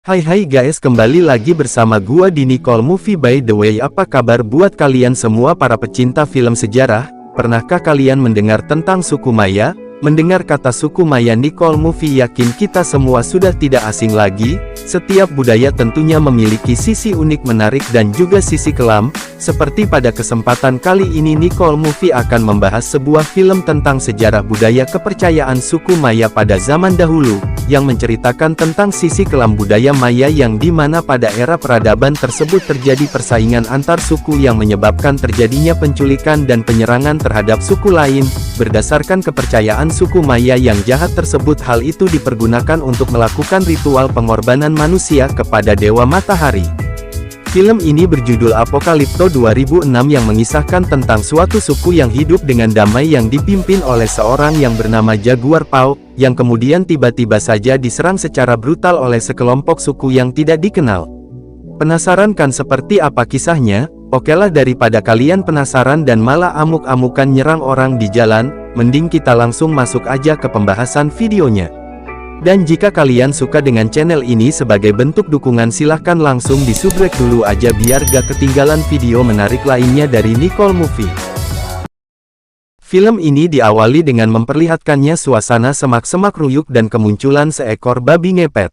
Hai guys, kembali lagi bersama gua di Nicole Movie. By the way, apa kabar buat kalian semua para pecinta film sejarah? Pernahkah kalian mendengar tentang suku Maya? Mendengar kata suku Maya, Nicole Movie yakin kita semua sudah tidak asing lagi. Setiap budaya tentunya memiliki sisi unik, menarik dan juga sisi kelam. Seperti pada kesempatan kali ini, Nicole Movie akan membahas sebuah film tentang sejarah budaya kepercayaan suku Maya pada zaman dahulu, yang menceritakan tentang sisi kelam budaya Maya yang dimana pada era peradaban tersebut terjadi persaingan antar suku yang menyebabkan terjadinya penculikan dan penyerangan terhadap suku lain. Berdasarkan kepercayaan suku Maya yang jahat tersebut, hal itu dipergunakan untuk melakukan ritual pengorbanan manusia kepada Dewa Matahari. Film ini berjudul Apokalipto 2006 yang mengisahkan tentang suatu suku yang hidup dengan damai yang dipimpin oleh seorang yang bernama Jaguar Paw, yang kemudian tiba-tiba saja diserang secara brutal oleh sekelompok suku yang tidak dikenal. Penasaran kan seperti apa kisahnya? Okelah, daripada kalian penasaran dan malah amuk-amukan nyerang orang di jalan, mending kita langsung masuk aja ke pembahasan videonya. Dan jika kalian suka dengan channel ini, sebagai bentuk dukungan silahkan langsung di-subscribe dulu aja biar gak ketinggalan video menarik lainnya dari Nicole Movie. Film ini diawali dengan memperlihatkannya suasana semak-semak ruyuk dan kemunculan seekor babi ngepet.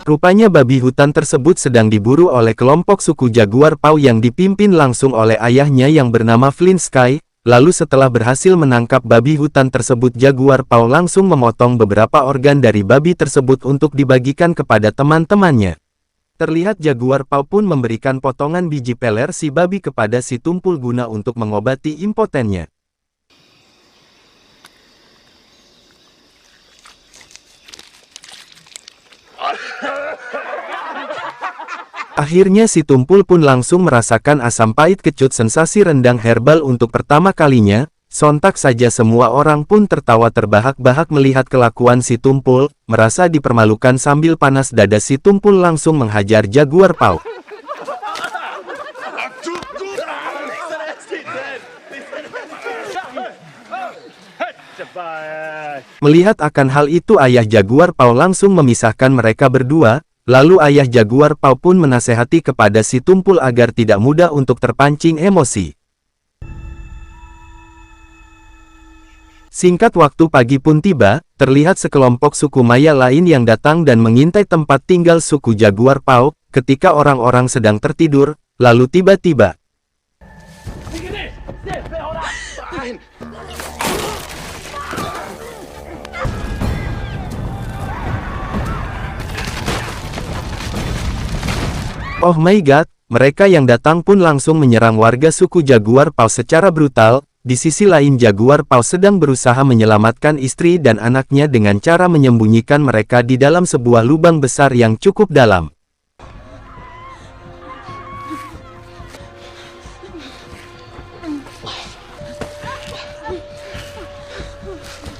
Rupanya babi hutan tersebut sedang diburu oleh kelompok suku Jaguar Paw yang dipimpin langsung oleh ayahnya yang bernama Flint Sky. Lalu setelah berhasil menangkap babi hutan tersebut, Jaguar Paw langsung memotong beberapa organ dari babi tersebut untuk dibagikan kepada teman-temannya. Terlihat Jaguar Paw pun memberikan potongan biji peler si babi kepada si tumpul guna untuk mengobati impotennya. Akhirnya si tumpul pun langsung merasakan asam pahit kecut sensasi rendang herbal untuk pertama kalinya. Sontak saja semua orang pun tertawa terbahak-bahak melihat kelakuan si tumpul. Merasa dipermalukan sambil panas dada, si tumpul langsung menghajar Jaguar Paw. Melihat akan hal itu, ayah Jaguar Paw langsung memisahkan mereka berdua. Lalu ayah Jaguar Paw pun menasehati kepada si tumpul agar tidak mudah untuk terpancing emosi. Singkat waktu, pagi pun tiba. Terlihat sekelompok suku Maya lain yang datang dan mengintai tempat tinggal suku Jaguar Paw. Ketika orang-orang sedang tertidur, lalu tiba-tiba oh my god, mereka yang datang pun langsung menyerang warga suku Jaguar Paw secara brutal. Di sisi lain, Jaguar Paw sedang berusaha menyelamatkan istri dan anaknya dengan cara menyembunyikan mereka di dalam sebuah lubang besar yang cukup dalam.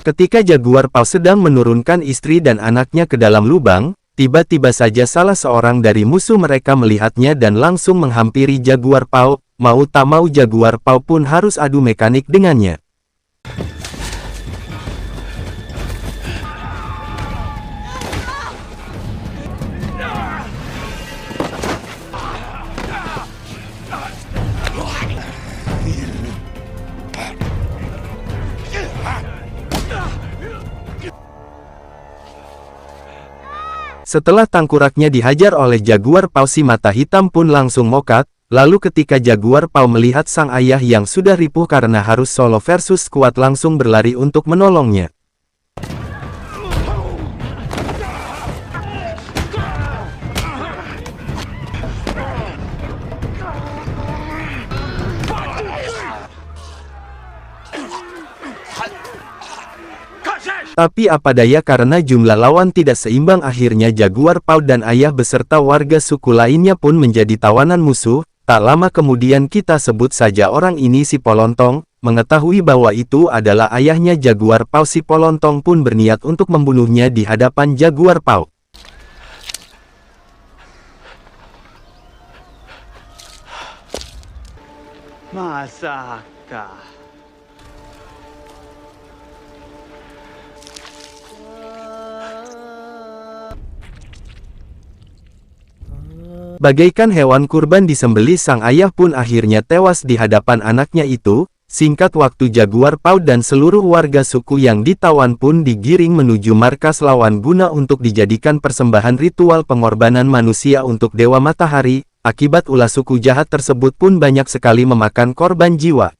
Ketika Jaguar Paw sedang menurunkan istri dan anaknya ke dalam lubang, tiba-tiba saja salah seorang dari musuh mereka melihatnya dan langsung menghampiri Jaguar Paw. Mau tak mau Jaguar Paw pun harus adu mekanik dengannya. Setelah tangkuraknya dihajar oleh Jaguar Paw, si mata hitam pun langsung mokat. Lalu ketika Jaguar Paw melihat sang ayah yang sudah ripuh karena harus solo versus squad, langsung berlari untuk menolongnya. Tapi apa daya, karena jumlah lawan tidak seimbang, akhirnya Jaguar Paw dan ayah beserta warga suku lainnya pun menjadi tawanan musuh. Tak lama kemudian, kita sebut saja orang ini si Polontong. mengetahui bahwa itu adalah ayahnya Jaguar Paus, si Polontong pun berniat untuk membunuhnya di hadapan Jaguar Paus. Masaka. Bagaikan hewan kurban disembelih, sang ayah pun akhirnya tewas di hadapan anaknya itu. Singkat waktu, Jaguar Paus dan seluruh warga suku yang ditawan pun digiring menuju markas lawan guna untuk dijadikan persembahan ritual pengorbanan manusia untuk Dewa Matahari. Akibat ulah suku jahat tersebut pun banyak sekali memakan korban jiwa.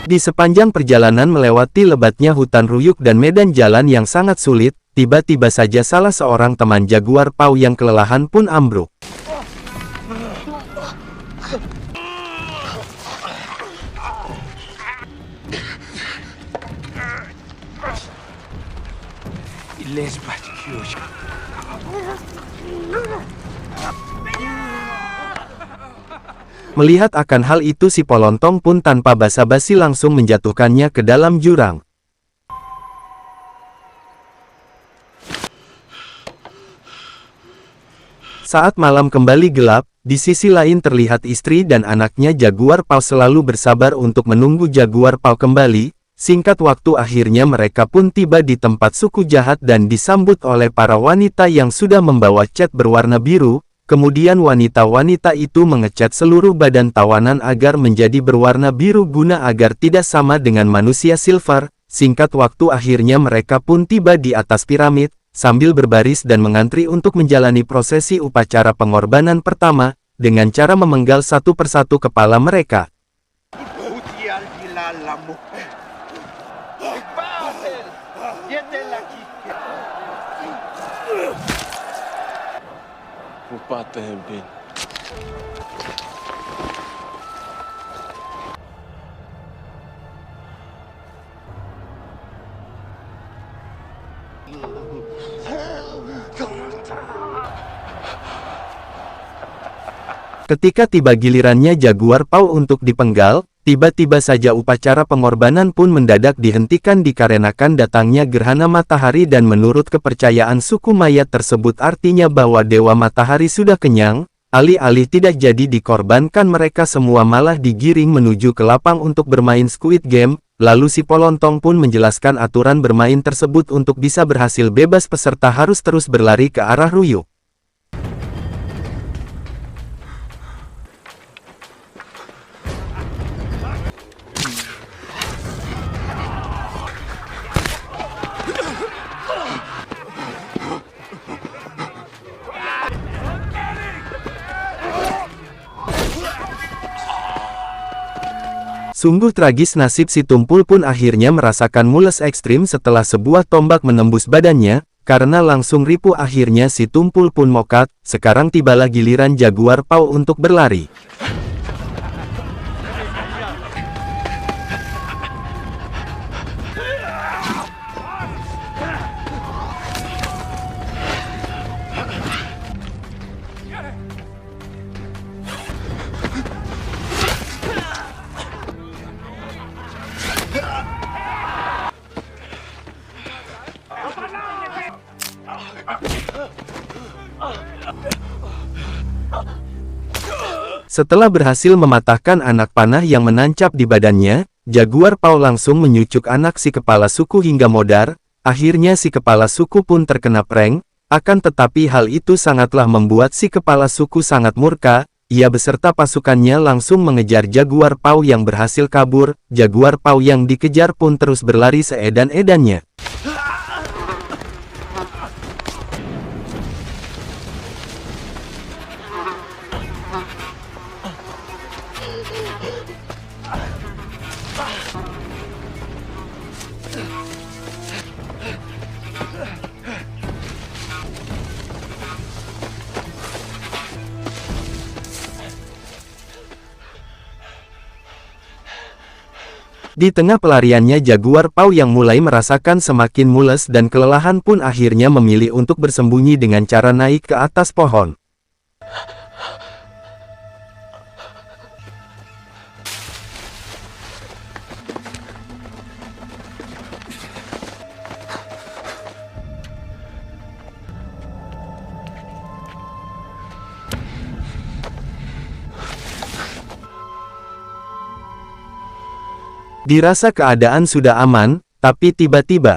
Di sepanjang perjalanan melewati lebatnya hutan ruyuk dan medan jalan yang sangat sulit, tiba-tiba saja salah seorang teman Jaguar Paus yang kelelahan pun ambruk. Melihat akan hal itu, si Polontong pun tanpa basa-basi langsung menjatuhkannya ke dalam jurang. Saat malam kembali gelap, di sisi lain terlihat istri dan anaknya Jaguar Paus selalu bersabar untuk menunggu Jaguar Paus kembali. Singkat waktu akhirnya mereka pun tiba di tempat suku jahat dan disambut oleh para wanita yang sudah membawa cat berwarna biru. Kemudian wanita-wanita itu mengecat seluruh badan tawanan agar menjadi berwarna biru guna agar tidak sama dengan manusia silver. Singkat waktu akhirnya mereka pun tiba di atas piramid, sambil berbaris dan mengantri untuk menjalani prosesi upacara pengorbanan pertama, dengan cara memenggal satu persatu kepala mereka. Ketika tiba gilirannya Jaguar Paus untuk dipenggal, tiba-tiba saja upacara pengorbanan pun mendadak dihentikan dikarenakan datangnya gerhana matahari, dan menurut kepercayaan suku mayat tersebut artinya bahwa Dewa Matahari sudah kenyang. Alih-alih tidak jadi dikorbankan, mereka semua malah digiring menuju ke lapang untuk bermain Squid Game. Lalu si Polontong pun menjelaskan aturan bermain tersebut. Untuk bisa berhasil bebas, peserta harus terus berlari ke arah ruyuk. Sungguh tragis nasib si Tumpul pun akhirnya merasakan mules ekstrim setelah sebuah tombak menembus badannya. Karena langsung ripuh, akhirnya si Tumpul pun mokat. Sekarang tibalah giliran Jaguar Paus untuk berlari. Setelah berhasil mematahkan anak panah yang menancap di badannya, Jaguar Paus langsung menyucuk anak si kepala suku hingga modar. Akhirnya si kepala suku pun terkena prank. Akan tetapi hal itu sangatlah membuat si kepala suku sangat murka. Ia beserta pasukannya langsung mengejar Jaguar Paus yang berhasil kabur. Jaguar Paus yang dikejar pun terus berlari seedan-edannya. Di tengah pelariannya Jaguar Paw yang mulai merasakan semakin mules dan kelelahan pun akhirnya memilih untuk bersembunyi dengan cara naik ke atas pohon. Dirasa keadaan sudah aman, tapi tiba-tiba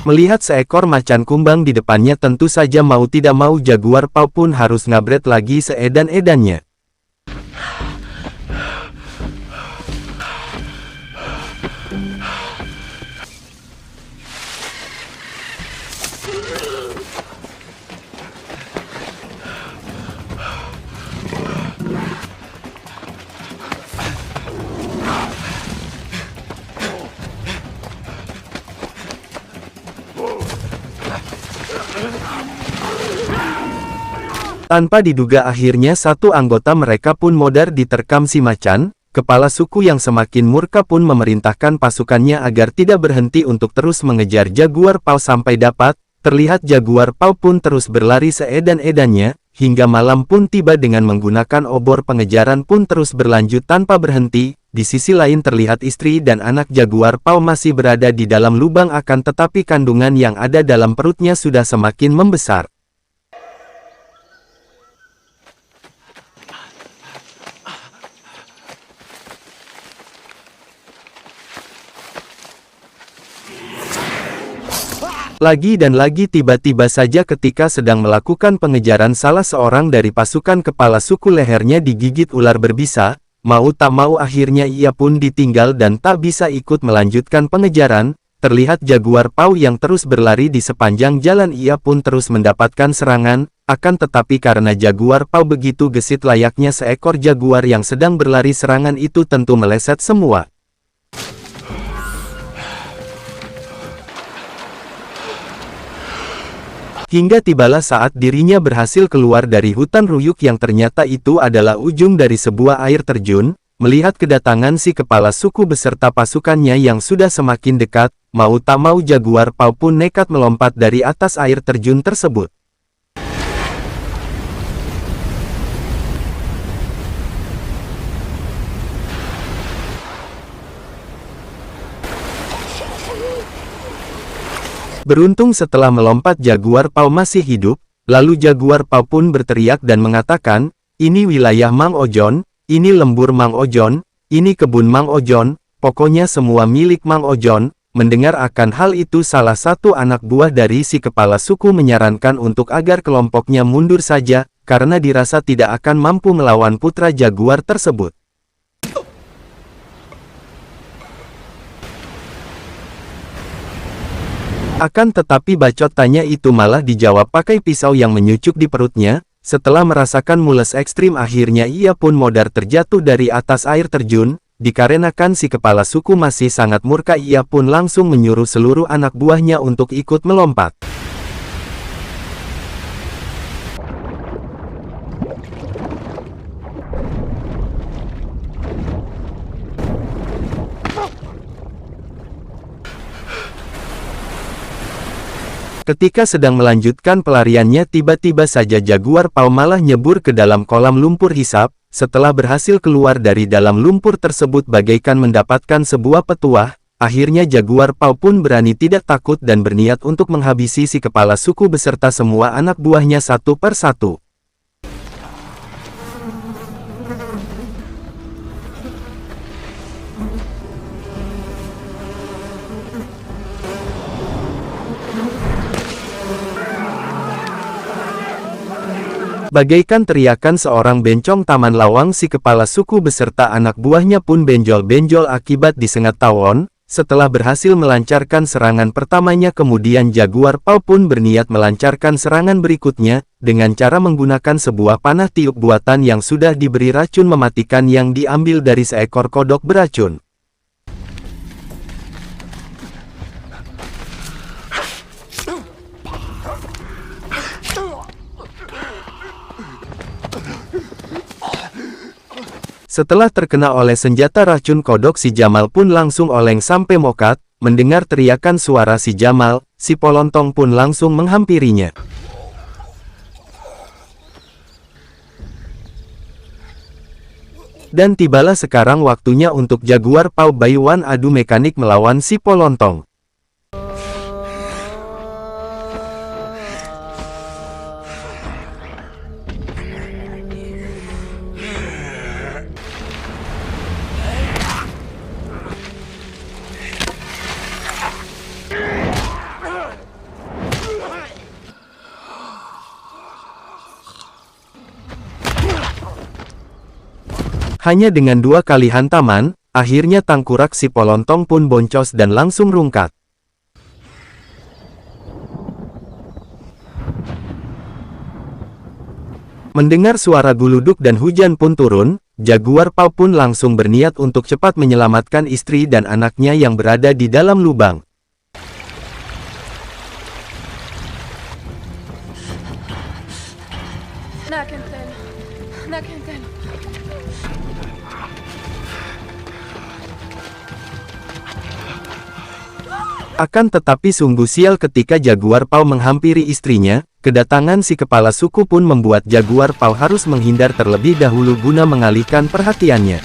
melihat seekor macan kumbang di depannya, tentu saja mau tidak mau Jaguar Paw pun harus ngabret lagi seedan-edannya. Tanpa diduga akhirnya satu anggota mereka pun modar diterkam si macan. Kepala suku yang semakin murka pun memerintahkan pasukannya agar tidak berhenti untuk terus mengejar Jaguar Paw sampai dapat. Terlihat Jaguar Paw pun terus berlari seedan-edannya, hingga malam pun tiba dengan menggunakan obor pengejaran pun terus berlanjut tanpa berhenti. Di sisi lain terlihat istri dan anak Jaguar Paw masih berada di dalam lubang, akan tetapi kandungan yang ada dalam perutnya sudah semakin membesar. Lagi dan lagi tiba-tiba saja ketika sedang melakukan pengejaran salah seorang dari pasukan kepala suku lehernya digigit ular berbisa. Mau tak mau akhirnya ia pun ditinggal dan tak bisa ikut melanjutkan pengejaran. Terlihat Jaguar Paw yang terus berlari di sepanjang jalan, ia pun terus mendapatkan serangan. Akan tetapi karena Jaguar Paw begitu gesit layaknya seekor jaguar yang sedang berlari, serangan itu tentu meleset semua. Hingga tibalah saat dirinya berhasil keluar dari hutan ruyuk yang ternyata itu adalah ujung dari sebuah air terjun. Melihat kedatangan si kepala suku beserta pasukannya yang sudah semakin dekat, mau tak mau Jaguar Paw pun nekat melompat dari atas air terjun tersebut. Beruntung setelah melompat Jaguar Paw masih hidup, lalu Jaguar Paw pun berteriak dan mengatakan, "Ini wilayah Mang Ojon, ini lembur Mang Ojon, ini kebun Mang Ojon, pokoknya semua milik Mang Ojon." Mendengar akan hal itu, salah satu anak buah dari si kepala suku menyarankan untuk agar kelompoknya mundur saja, karena dirasa tidak akan mampu melawan putra Jaguar tersebut. Akan tetapi bacotannya itu malah dijawab pakai pisau yang menyucuk di perutnya. Setelah merasakan mules ekstrim, akhirnya ia pun modar terjatuh dari atas air terjun. Dikarenakan si kepala suku masih sangat murka, ia pun langsung menyuruh seluruh anak buahnya untuk ikut melompat. Ketika sedang melanjutkan pelariannya, tiba-tiba saja Jaguar Paw malah nyebur ke dalam kolam lumpur hisap. Setelah berhasil keluar dari dalam lumpur tersebut bagaikan mendapatkan sebuah petuah, akhirnya Jaguar Paw pun berani tidak takut dan berniat untuk menghabisi si kepala suku beserta semua anak buahnya satu per satu. Bagaikan teriakan seorang bencong taman lawang, si kepala suku beserta anak buahnya pun benjol-benjol akibat disengat tawon. Setelah berhasil melancarkan serangan pertamanya, kemudian Jaguar Paw pun berniat melancarkan serangan berikutnya, dengan cara menggunakan sebuah panah tiup buatan yang sudah diberi racun mematikan yang diambil dari seekor kodok beracun. Setelah terkena oleh senjata racun kodok, si Jamal pun langsung oleng sampai mokat. Mendengar teriakan suara si Jamal, si Polontong pun langsung menghampirinya. Dan tibalah sekarang waktunya untuk Jaguar Paw Baiwan adu mekanik melawan si Polontong. Hanya dengan 2 kali hantaman, akhirnya tangkurak si Polontong pun boncos dan langsung rungkat. Mendengar suara guluduk dan hujan pun turun, Jaguar Paw pun langsung berniat untuk cepat menyelamatkan istri dan anaknya yang berada di dalam lubang. Akan tetapi sungguh sial ketika Jaguar Paw menghampiri istrinya, kedatangan si kepala suku pun membuat Jaguar Paw harus menghindar terlebih dahulu guna mengalihkan perhatiannya.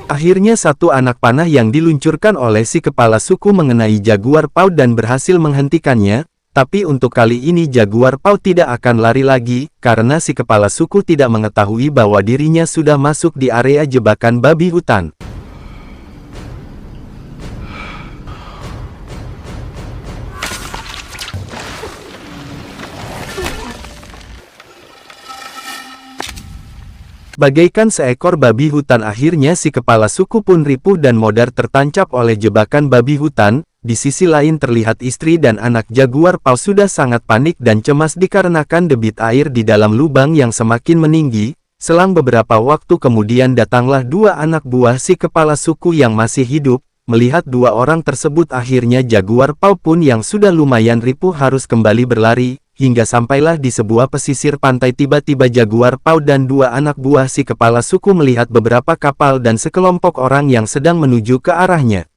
Akhirnya satu anak panah yang diluncurkan oleh si kepala suku mengenai Jaguar Paw dan berhasil menghentikannya, tapi untuk kali ini Jaguar Paw tidak akan lari lagi, karena si kepala suku tidak mengetahui bahwa dirinya sudah masuk di area jebakan babi hutan. Bagaikan seekor babi hutan, akhirnya si kepala suku pun ripuh dan modar tertancap oleh jebakan babi hutan. Di sisi lain terlihat istri dan anak Jaguar Paw sudah sangat panik dan cemas dikarenakan debit air di dalam lubang yang semakin meninggi. Selang beberapa waktu kemudian datanglah 2 anak buah si kepala suku yang masih hidup. Melihat 2 orang tersebut, akhirnya Jaguar Paw pun yang sudah lumayan ripuh harus kembali berlari. Hingga sampailah di sebuah pesisir pantai, tiba-tiba Jaguar Paw dan 2 anak buah si kepala suku melihat beberapa kapal dan sekelompok orang yang sedang menuju ke arahnya.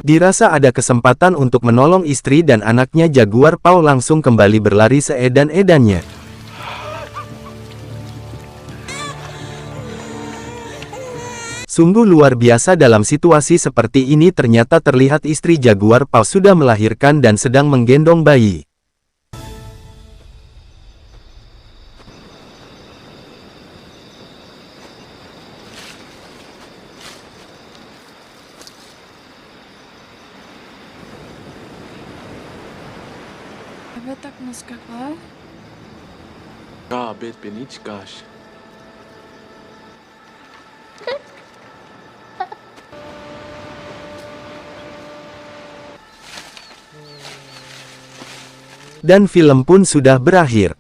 Dirasa ada kesempatan untuk menolong istri dan anaknya, Jaguar Paw langsung kembali berlari seedan-edannya. Sungguh luar biasa, dalam situasi seperti ini ternyata terlihat istri Jaguar Paw sudah melahirkan dan sedang menggendong bayi. Dan film pun sudah berakhir.